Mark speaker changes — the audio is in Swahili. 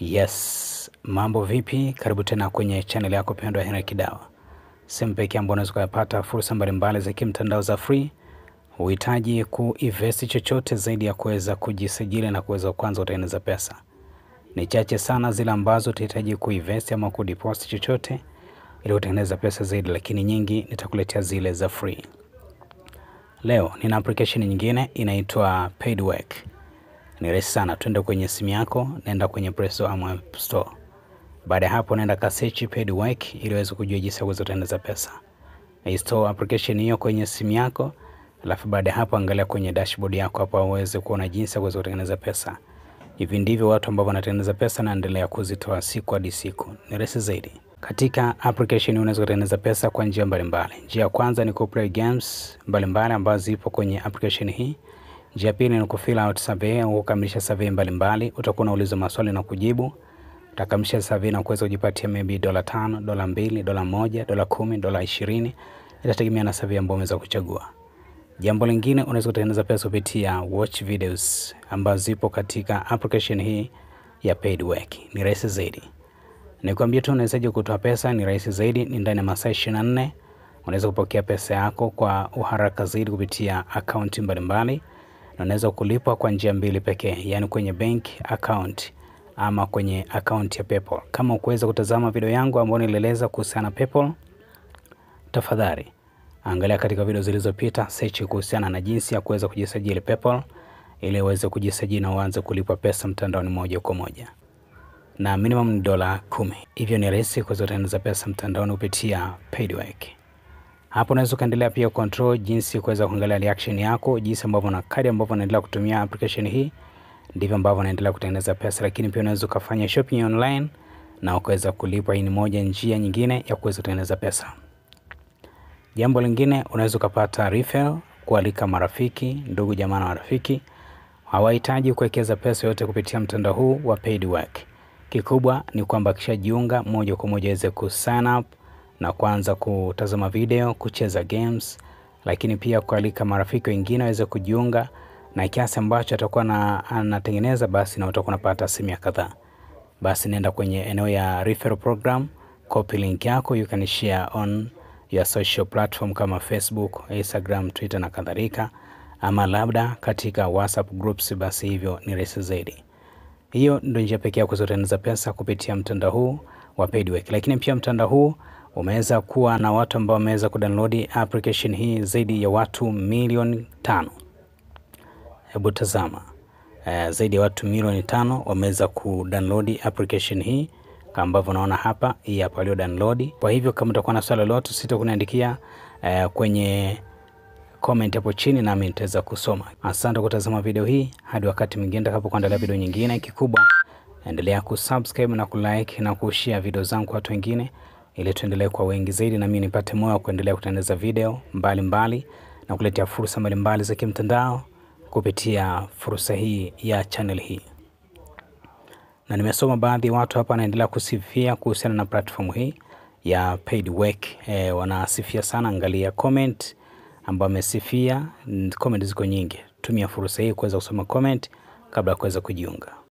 Speaker 1: Yes, mambo vipi? Karibu tena kwenye channel yako pendwa Henry Kidawa. Sehemu pekee ambapo unaweza kupata fursa mbalimbali za kimtandao za free. Uhitaji kuinvest chochote zaidi ya kuweza kujisajili na kuweza kwanza kutengeneza pesa. Ni chache sana zile ambazo utahitaji kuinvest ama kudeposit chochote ili kutengeneza pesa zaidi, lakini nyingi nitakuletea zile za free. Leo nina application nyingine inaitwa Paidwork. Ni rahisi sana, twende kwenye simu yako, nenda kwenye Play Store ama App Store. Baada ya hapo nenda ka search Paidwork ili uweze kujua jinsi ya kuweza kutengeneza pesa. Install application hiyo kwenye simu yako, alafu baada ya hapo angalia kwenye dashboard yako hapa uweze kuona jinsi ya kuweza kutengeneza pesa. Hivi ndivyo watu ambao wanatengeneza pesa na endelea kuzitoa siku hadi siku. Ni rahisi zaidi. Katika application unaweza kutengeneza pesa kwa njia mbalimbali. Njia ya kwanza ni kuplay games mbalimbali ambazo zipo kwenye application hii. Njia ya pili ni kufill out survey au kukamilisha survey mbalimbali. Utakuwa unaulizwa maswali na kujibu. Utakamilisha survey na kuweza kujipatia maybe $5, $2, $1, $10, $20. Itategemea na survey ambayo umeweza kuchagua. Jambo lingine, unaweza kutengeneza pesa kupitia watch videos ambazo zipo katika application hii ya Paidwork. Ni rahisi zaidi. Nikwambia tu unawezaje kutoa pesa, ni rahisi zaidi, ni ndani ya masaa 24. Unaweza kupokea pesa yako kwa uharaka zaidi kupitia account mbalimbali. Na unaweza kulipwa kwa njia mbili pekee, yani kwenye bank account ama kwenye account ya PayPal. Kama ukuweza kutazama video yangu ambayo nilieleza kuhusiana na PayPal, tafadhali angalia katika video zilizopita, search kuhusiana na jinsi ya kuweza kujisajili PayPal ili uweze kujisajili na uanze kulipwa pesa mtandaoni moja kwa moja. Na minimum ni $10. Hivyo ni rahisi kuweza kutengeneza pesa mtandaoni kupitia Paidwork. Hapo unaweza kuendelea pia control jinsi kuweza kuangalia reaction yako, jinsi ambavyo na kadi ambavyo unaendelea kutumia application hii, ndivyo ambavyo unaendelea kutengeneza pesa. Lakini pia unaweza kufanya shopping online na ukaweza kulipa. Hii ni moja njia nyingine ya kuweza kutengeneza pesa. Jambo lingine, unaweza kupata referral, kualika marafiki, ndugu jamaa na marafiki. Hawahitaji kuwekeza pesa yote kupitia mtandao huu wa Paidwork. Kikubwa ni kwamba kisha jiunga moja kwa moja aweze sign up na kuanza kutazama video, kucheza games, lakini pia kualika marafiki wengine waweze kujiunga, na kiasi ambacho atakuwa anatengeneza basi na utakuwa unapata asilimia kadhaa. Basi nenda kwenye eneo ya referral program, copy link yako, you can share on your social platform kama Facebook, Instagram, Twitter na kadhalika, ama labda katika WhatsApp groups. Basi hivyo ni rahisi zaidi. Hiyo ndio njia pekee ya kutengeneza pesa kupitia mtandao huu wa Paidwork. Lakini pia mtandao huu umeweza kuwa na watu ambao wameweza kudownload application hii zaidi ya watu milioni 5. Hebu tazama. Zaidi ya watu milioni 5 wameweza kudownload application hii kama ambavyo unaona hapa. Hii hapa walio download. Kwa hivyo kama utakuwa na swali lolote sitakuandikia kwenye comment hapo chini na mimi nitaweza kusoma. Asante kutazama video hii. Hadi wakati mwingine nitakapokuandalia video nyingine. Kikubwa endelea kusubscribe na kulike na kushare video zangu kwa watu wengine ili tuendelee kwa wengi zaidi na mimi nipate moyo wa kuendelea kutengeneza video mbalimbali na kuletea fursa mbalimbali za kimtandao kupitia fursa hii ya channel hii. Na nimesoma baadhi ya watu hapa wanaendelea kusifia kuhusiana na platform hii ya Paidwork. Wanasifia sana. Angalia comment ambao amesifia, comment ziko nyingi. Tumia fursa hii kuweza kusoma comment kabla ya kuweza kujiunga.